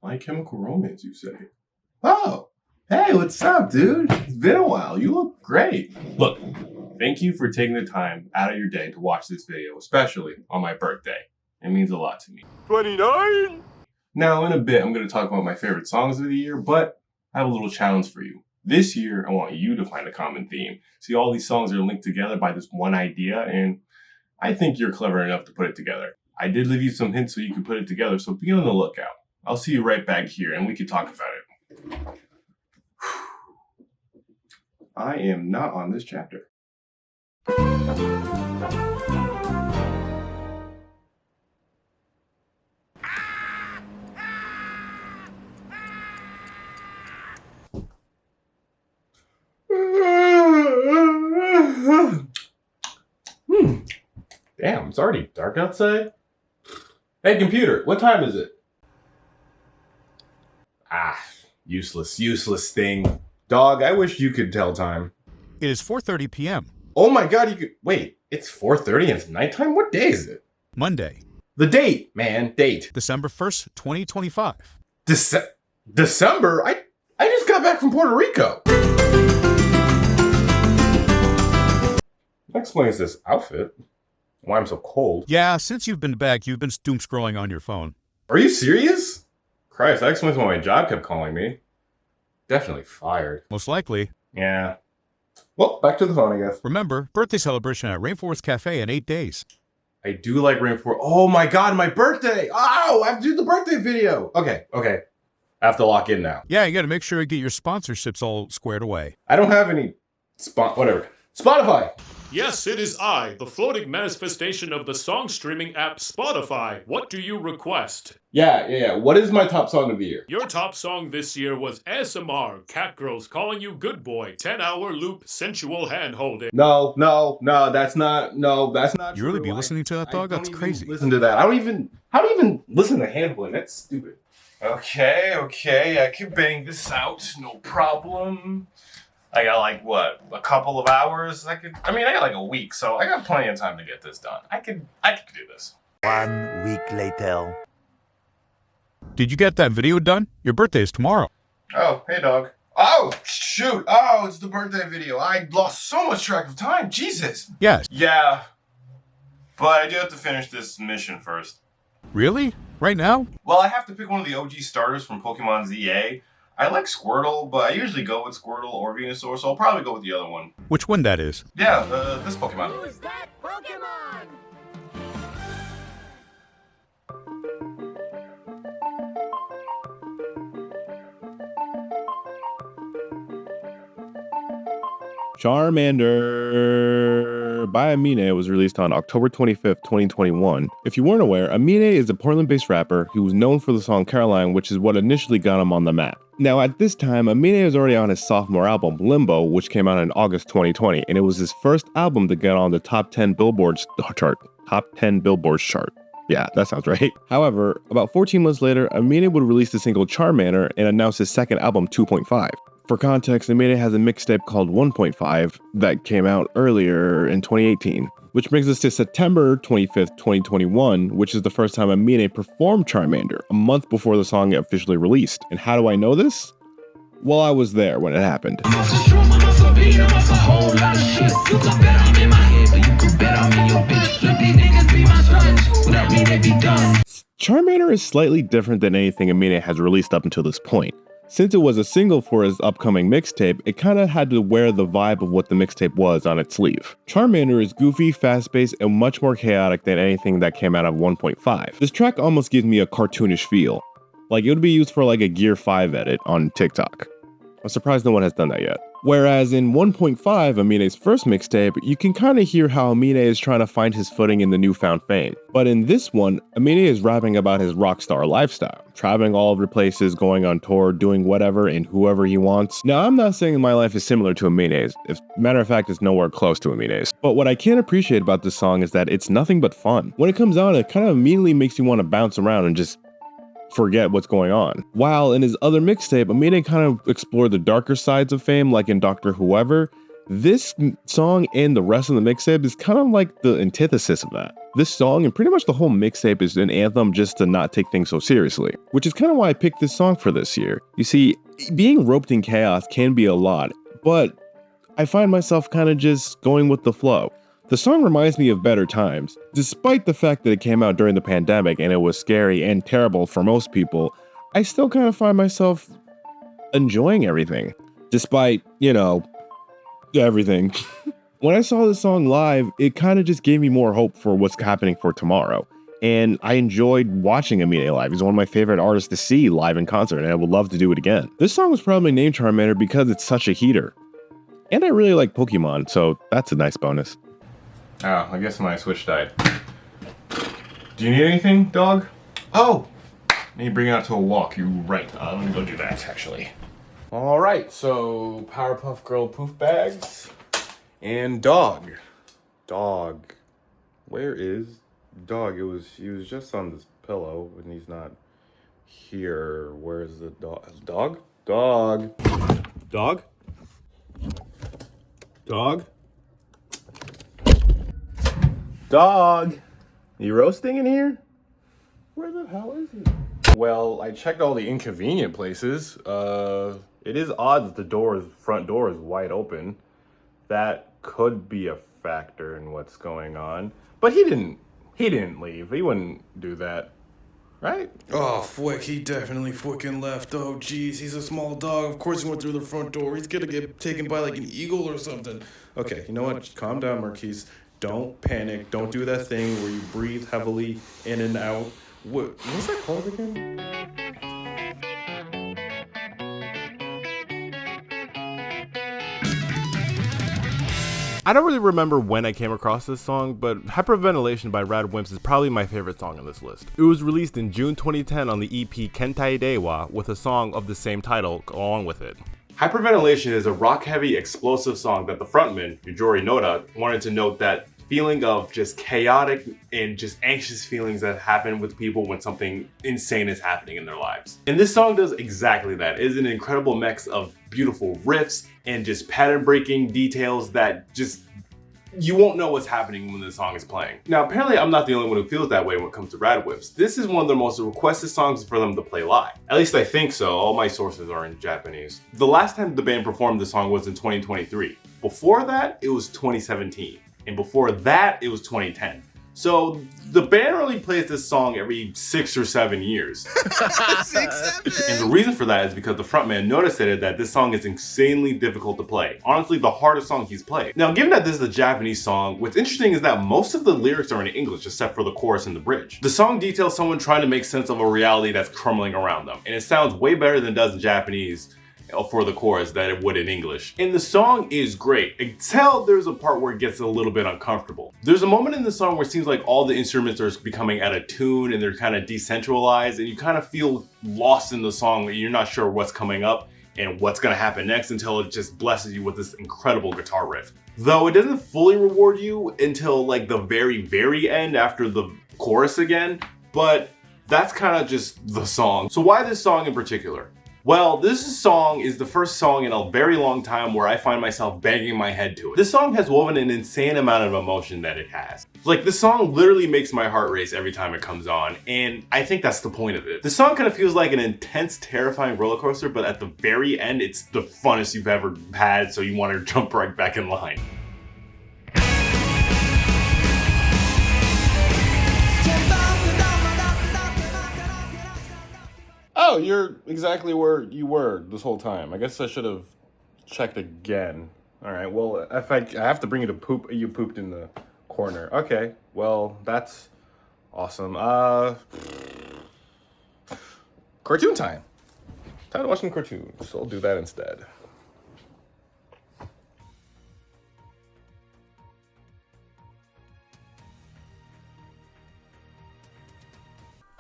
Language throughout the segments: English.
My Chemical Romance, you say? Oh, hey, what's up, dude? It's been a while. You look great. Look, thank you for taking the time out of your day to watch this video, especially on my birthday. It means a lot to me. 29! Now, in a bit, I'm going to talk about my favorite songs of the year, but I have a little challenge for you. This year, I want you to find a common theme. See, all these songs are linked together by this one idea, and I think you're clever enough to put it together. I did leave you some hints so you can put it together, so be on the lookout. I'll see you right back here, and we can talk about it. I am not on this chapter. Damn, it's already dark outside. Hey, computer, what time is it? Useless thing. Dog, I wish you could tell time. It is 4:30 p.m. Oh my god, you could... Wait, it's 4:30 and it's nighttime? What day is it? Monday, The date, man, date. December 1st, 2025. December? I just got back from Puerto Rico. That explains this outfit. Why I'm so cold. Yeah, since you've been back, you've been doom scrolling on your phone. Are you serious? Christ, that explains why my job kept calling me. Definitely fired. Most likely. Yeah. Well, back to the phone, I guess. Remember, birthday celebration at Rainforest Cafe in 8 days. I do like Rainforest. Oh my god, my birthday! Oh, I have to do the birthday video! Okay. I have to lock in now. Yeah, you gotta make sure you get your sponsorships all squared away. I don't have any... whatever. Spotify! Yes, it is I, the floating manifestation of the song streaming app Spotify. What do you request? Yeah. What is my top song of the year? Your top song this year was ASMR, Catgirls Calling You Good Boy, 10-hour loop, sensual hand-holding. No, that's not You true. really be listening to that, dog? I That's don't crazy. even listen to that. How do you even listen to handling? That's stupid. Okay, I can bang this out, no problem. I got like, what, a couple of hours? I got like a week, so I got plenty of time to get this done. I could do this. 1 week later. Did you get that video done? Your birthday is tomorrow. Oh, hey dog. Oh, shoot. Oh, it's the birthday video. I lost so much track of time. Jesus. Yes. Yeah. But I do have to finish this mission first. Really? Right now? Well, I have to pick one of the OG starters from Pokemon ZA. I like Squirtle, but I usually go with Squirtle or Venusaur, so I'll probably go with the other one. Which one that is? Yeah, this Pokemon. Who's that Pokemon? Charmander by Amine was released on October 25th, 2021. If you weren't aware, Amine is a Portland-based rapper who was known for the song Caroline, which is what initially got him on the map. Now, at this time, Amine was already on his sophomore album, Limbo, which came out in August 2020, and it was his first album to get on the top 10 Billboard chart. Yeah, that sounds right. However, about 14 months later, Amine would release the single Charmander and announce his second album, 2.5. For context, Amine has a mixtape called 1.5 that came out earlier in 2018. Which brings us to September 25th, 2021, which is the first time Amine performed Charmander, a month before the song officially released. And how do I know this? Well, I was there when it happened. Charmander is slightly different than anything Amine has released up until this point. Since it was a single for his upcoming mixtape, it kinda had to wear the vibe of what the mixtape was on its sleeve. Charmander is goofy, fast-paced, and much more chaotic than anything that came out of 1.5. This track almost gives me a cartoonish feel. Like it would be used for like a Gear 5 edit on TikTok. I'm surprised no one has done that yet. Whereas in 1.5, Amine's first mixtape, you can kinda hear how Amine is trying to find his footing in the newfound fame. But in this one, Amine is rapping about his rockstar lifestyle, traveling all over places, going on tour, doing whatever and whoever he wants. Now, I'm not saying my life is similar to Amine's. As a matter of fact, it's nowhere close to Amine's. But what I can appreciate about this song is that it's nothing but fun. When it comes on, it kind of immediately makes you want to bounce around and just forget what's going on. While in his other mixtape, Amine kind of explored the darker sides of fame, like in Dr. Whoever, This song and the rest of the mixtape is kind of like the antithesis of that. This song and pretty much the whole mixtape is an anthem just to not take things so seriously, which is kind of why I picked this song for this year. You see, being roped in chaos can be a lot, but I find myself kind of just going with the flow. The song reminds me of better times. Despite the fact that it came out during the pandemic and it was scary and terrible for most people, I still kind of find myself enjoying everything. Despite, everything. When I saw this song live, it kind of just gave me more hope for what's happening for tomorrow. And I enjoyed watching Amine live. He's one of my favorite artists to see live in concert, and I would love to do it again. This song was probably named Charmander because it's such a heater. And I really like Pokemon, so that's a nice bonus. Oh, I guess my Switch died. Do you need anything, dog? Oh! I need to bring it out to a walk. You're right. Let me go do that, actually. Alright, so Powerpuff Girl poof bags. And dog. Dog. Where is dog? He was just on this pillow, and he's not here. Where's the dog? Dog? Dog. Dog? Dog? Dog! You roasting in here? Where the hell is he? Well, I checked all the inconvenient places. It is odd that the front door is wide open. That could be a factor in what's going on. But he didn't leave. He wouldn't do that. Right? Oh, fwick, he definitely fucking left. Oh, jeez, he's a small dog. Of course he went through the front door. He's gonna get taken by like an eagle or something. Okay, you know what? Calm down, Marquise. Don't panic. Don't do that thing where you breathe heavily in and out. What's that called again? I don't really remember when I came across this song, but Hyperventilation by Rad Wimps is probably my favorite song on this list. It was released in June 2010 on the EP Kentai Dewa with a song of the same title along with it. Hyperventilation is a rock-heavy, explosive song that the frontman, Yujori Noda, wanted to note that feeling of just chaotic and just anxious feelings that happen with people when something insane is happening in their lives. And this song does exactly that. It is an incredible mix of beautiful riffs and just pattern-breaking details that just you won't know what's happening when the song is playing. Now, apparently I'm not the only one who feels that way when it comes to Rad Whips. This is one of the most requested songs for them to play live. At least I think so. All my sources are in Japanese. The last time the band performed the song was in 2023. Before that, it was 2017. And before that, it was 2010. So the band only plays this song every 6 or 7 years. 6, 7. And the reason for that is because the frontman noticed that this song is insanely difficult to play. Honestly, the hardest song he's played. Now, given that this is a Japanese song, what's interesting is that most of the lyrics are in English except for the chorus and the bridge. The song details someone trying to make sense of a reality that's crumbling around them. And it sounds way better than it does in Japanese for the chorus than it would in English. And the song is great, until there's a part where it gets a little bit uncomfortable. There's a moment in the song where it seems like all the instruments are becoming out of tune and they're kind of decentralized, and you kind of feel lost in the song. You're not sure what's coming up and what's gonna happen next until it just blesses you with this incredible guitar riff. Though it doesn't fully reward you until like the very, very end after the chorus again, but that's kind of just the song. So why this song in particular? Well, this song is the first song in a very long time where I find myself banging my head to it. This song has woven an insane amount of emotion that it has. Like, this song literally makes my heart race every time it comes on, and I think that's the point of it. The song kind of feels like an intense, terrifying roller coaster, but at the very end, it's the funnest you've ever had, so you want to jump right back in line. Oh, you're exactly where you were this whole time. I guess I should have checked again. All right, well, if I have to bring you to poop, you pooped in the corner. Okay, well, that's awesome. Cartoon time. Time to watch some cartoons, so I'll do that instead.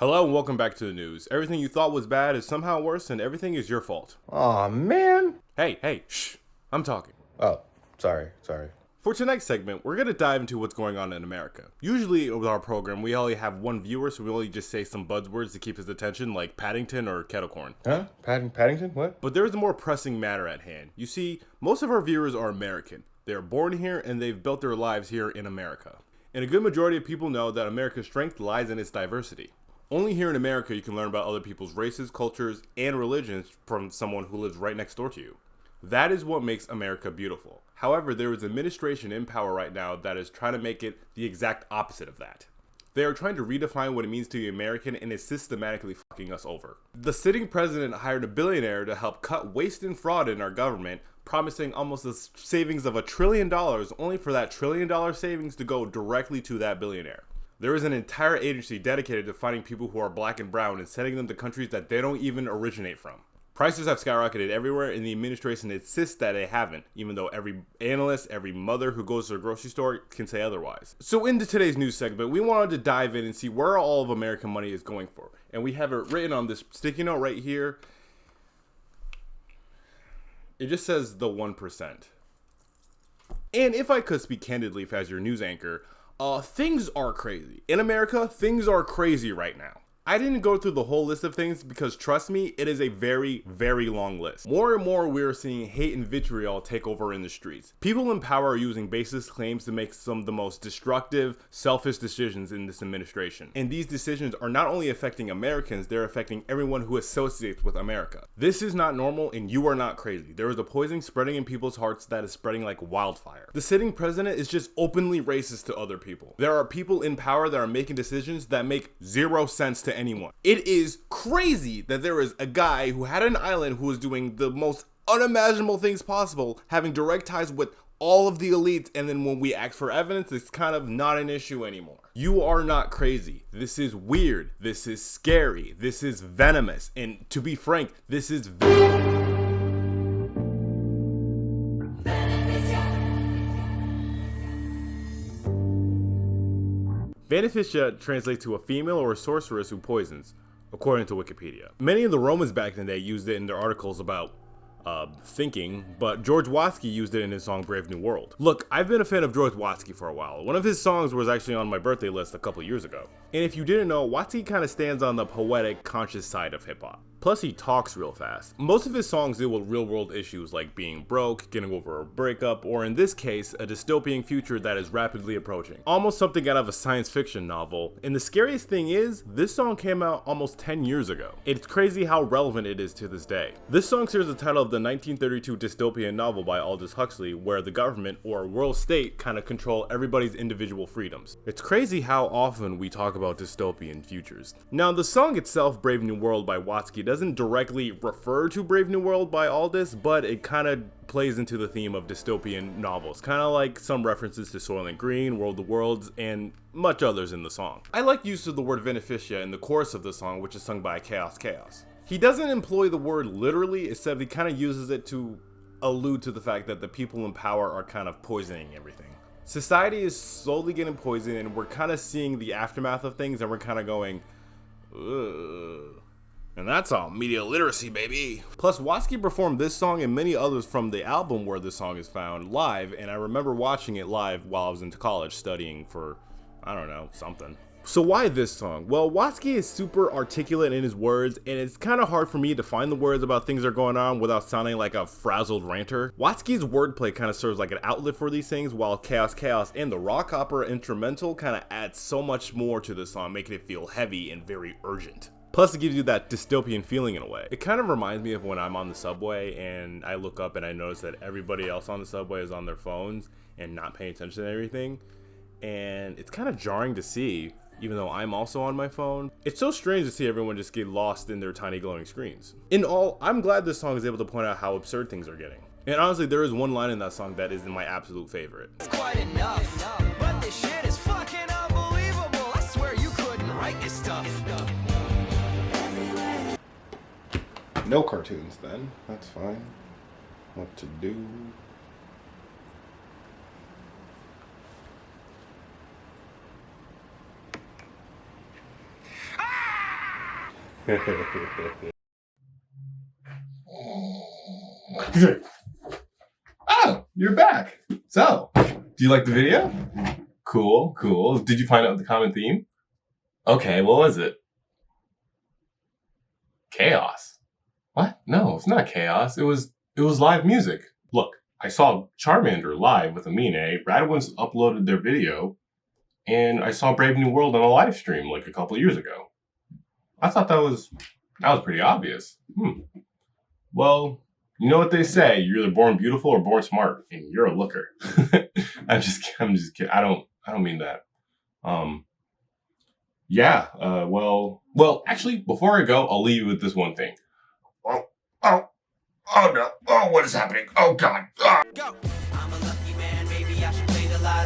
Hello and welcome back to the news. Everything you thought was bad is somehow worse, and everything is your fault. Aw, man. Hey, shh. I'm talking. Oh, sorry. For tonight's segment, we're gonna dive into what's going on in America. Usually with our program, we only have one viewer, so we only just say some buzzwords to keep his attention, like Paddington or kettle corn. Huh? Paddington? What? But there is a more pressing matter at hand. You see, most of our viewers are American. They are born here and they've built their lives here in America. And a good majority of people know that America's strength lies in its diversity. Only here in America you can learn about other people's races, cultures, and religions from someone who lives right next door to you. That is what makes America beautiful. However, there is an administration in power right now that is trying to make it the exact opposite of that. They are trying to redefine what it means to be American and is systematically fucking us over. The sitting president hired a billionaire to help cut waste and fraud in our government, promising almost a savings of $1 trillion, only for that $1 trillion savings to go directly to that billionaire. There is an entire agency dedicated to finding people who are black and brown and sending them to countries that they don't even originate from. Prices have skyrocketed everywhere, and the administration insists that they haven't, even though every analyst, every mother who goes to the grocery store can say otherwise. So into today's news segment, we wanted to dive in and see where all of American money is going for. And we have it written on this sticky note right here. It just says the 1%. And if I could speak candidly as your news anchor, things are crazy. In America, things are crazy right now. I didn't go through the whole list of things because trust me, it is a very, very long list. More and more we are seeing hate and vitriol take over in the streets. People in power are using baseless claims to make some of the most destructive, selfish decisions in this administration. And these decisions are not only affecting Americans, they're affecting everyone who associates with America. This is not normal and you are not crazy. There is a poison spreading in people's hearts that is spreading like wildfire. The sitting president is just openly racist to other people. There are people in power that are making decisions that make zero sense to anyone. It is crazy that there is a guy who had an island who was doing the most unimaginable things possible, having direct ties with all of the elites, and then when we ask for evidence, it's kind of not an issue anymore. You are not crazy. This is weird. This is scary. This is venomous. And to be frank, this is Beneficia translates to a female or a sorceress who poisons, according to Wikipedia. Many of the Romans back in the day used it in their articles about thinking, but George Watsky used it in his song Brave New World. Look, I've been a fan of George Watsky for a while. One of his songs was actually on my birthday list a couple years ago. And if you didn't know, Watsky kind of stands on the poetic, conscious side of hip-hop. Plus, he talks real fast. Most of his songs deal with real-world issues like being broke, getting over a breakup, or in this case, a dystopian future that is rapidly approaching. Almost something out of a science fiction novel. And the scariest thing is, this song came out almost 10 years ago. It's crazy how relevant it is to this day. This song shares the title of the 1932 dystopian novel by Aldous Huxley, where the government, or world state, kind of control everybody's individual freedoms. It's crazy how often we talk about dystopian futures. Now, the song itself, Brave New World by Watsky, doesn't directly refer to Brave New World by Aldous, but it kind of plays into the theme of dystopian novels, kind of like some references to Soylent Green, World of Worlds, and much others in the song. I like use of the word beneficia in the chorus of the song, which is sung by Chaos Chaos. He doesn't employ the word literally, except he kind of uses it to allude to the fact that the people in power are kind of poisoning everything. Society is slowly getting poisoned, and we're kind of seeing the aftermath of things, and we're kind of going, ugh. And that's all media literacy, baby. Plus, Watsky performed this song and many others from the album where this song is found live, and I remember watching it live while I was in college studying for, I don't know, something. So why this song? Well, Watsky is super articulate in his words, and it's kind of hard for me to find the words about things that are going on without sounding like a frazzled ranter. Watsky's wordplay kind of serves like an outlet for these things, while Chaos Chaos and the rock opera instrumental kind of adds so much more to the song, making it feel heavy and very urgent. Plus, it gives you that dystopian feeling in a way. It kind of reminds me of when I'm on the subway and I look up and I notice that everybody else on the subway is on their phones and not paying attention to everything. And it's kind of jarring to see, even though I'm also on my phone. It's so strange to see everyone just get lost in their tiny glowing screens. In all, I'm glad this song is able to point out how absurd things are getting. And honestly, there is one line in that song that is my absolute favorite. It's quite enough, but this shit is fucking unbelievable. I swear you couldn't write this stuff. No cartoons then, that's fine. What to do? Oh, you're back. So, do you like the video? Cool, cool. Did you find out the common theme? Okay, what was it? Chaos. What? No, it's not chaos. It was live music. Look, I saw Charmander live with Amine. Radwin's uploaded their video, and I saw Brave New World on a live stream like a couple years ago. I thought that was pretty obvious. Well, you know what they say: you're either born beautiful or born smart, and you're a looker. I'm just kidding. I don't mean that. Well, actually, before I go, I'll leave you with this one thing. Oh no. Oh, what is happening? Oh God. Go. I'm a lucky man, maybe I should play the lotto.